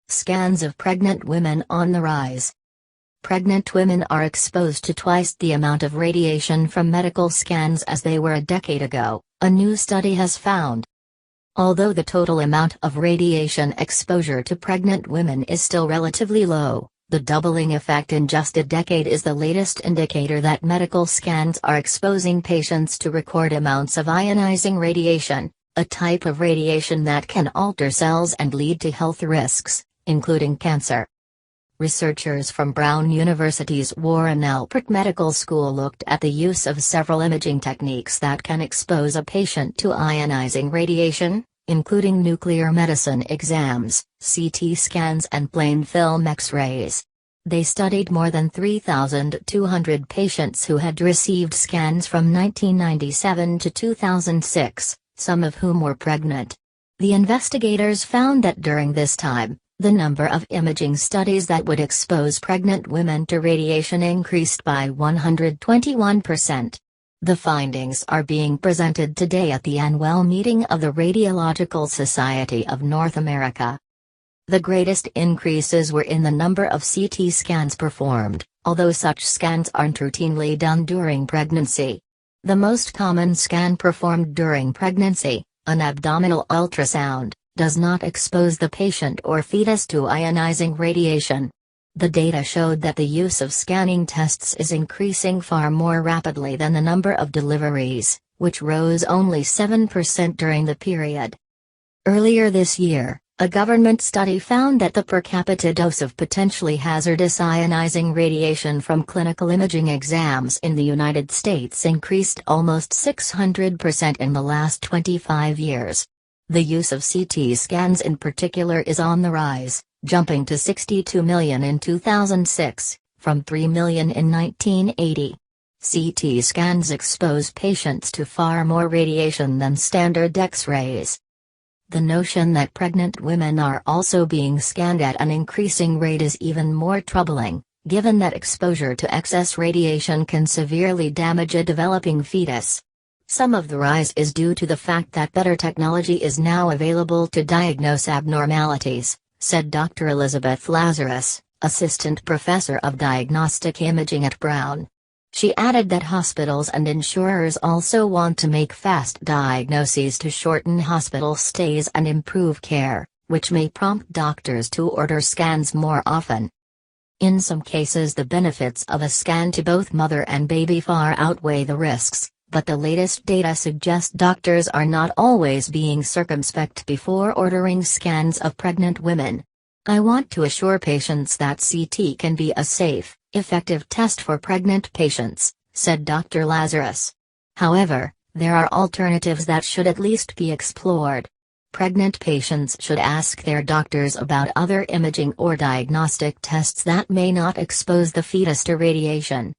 Scans of pregnant women on the rise. Pregnant women are exposed to twice the amount of radiation from medical scans as they were a decade ago, a new study has found. Although the total amount of radiation exposure to pregnant women is still relatively low, the doubling effect in just a decade is the latest indicator that medical scans are exposing patients to record amounts of ionizing radiation, a type of radiation that can alter cells and lead to health risks, including cancer. Researchers from Brown University's Warren Alpert Medical School looked at the use of several imaging techniques that can expose a patient to ionizing radiation, including nuclear medicine exams, CT scans and plain film X-rays. They studied more than 3,200 patients who had received scans from 1997 to 2006, some of whom were pregnant. The investigators found that during this time, the number of imaging studies that would expose pregnant women to radiation increased by 121%. The findings are being presented today at the annual meeting of the Radiological Society of North America. The greatest increases were in the number of CT scans performed, although such scans aren't routinely done during pregnancy. The most common scan performed during pregnancy, an abdominal ultrasound, does not expose the patient or fetus to ionizing radiation. The data showed that the use of scanning tests is increasing far more rapidly than the number of deliveries, which rose only 7% during the period. Earlier this year, a government study found that the per capita dose of potentially hazardous ionizing radiation from clinical imaging exams in the United States increased almost 600% in the last 25 years. The use of CT scans in particular is on the rise, jumping to 62 million in 2006, from 3 million in 1980. CT scans expose patients to far more radiation than standard X-rays. The notion that pregnant women are also being scanned at an increasing rate is even more troubling, given that exposure to excess radiation can severely damage a developing fetus. Some of the rise is due to the fact that better technology is now available to diagnose abnormalities, said Dr. Elizabeth Lazarus, assistant professor of diagnostic imaging at Brown. She added that hospitals and insurers also want to make fast diagnoses to shorten hospital stays and improve care, which may prompt doctors to order scans more often. In some cases, the benefits of a scan to both mother and baby far outweigh the risks, but the latest data suggest doctors are not always being circumspect before ordering scans of pregnant women. I want to assure patients that CT can be a safe, effective test for pregnant patients, said Dr. Lazarus. However, there are alternatives that should at least be explored. Pregnant patients should ask their doctors about other imaging or diagnostic tests that may not expose the fetus to radiation.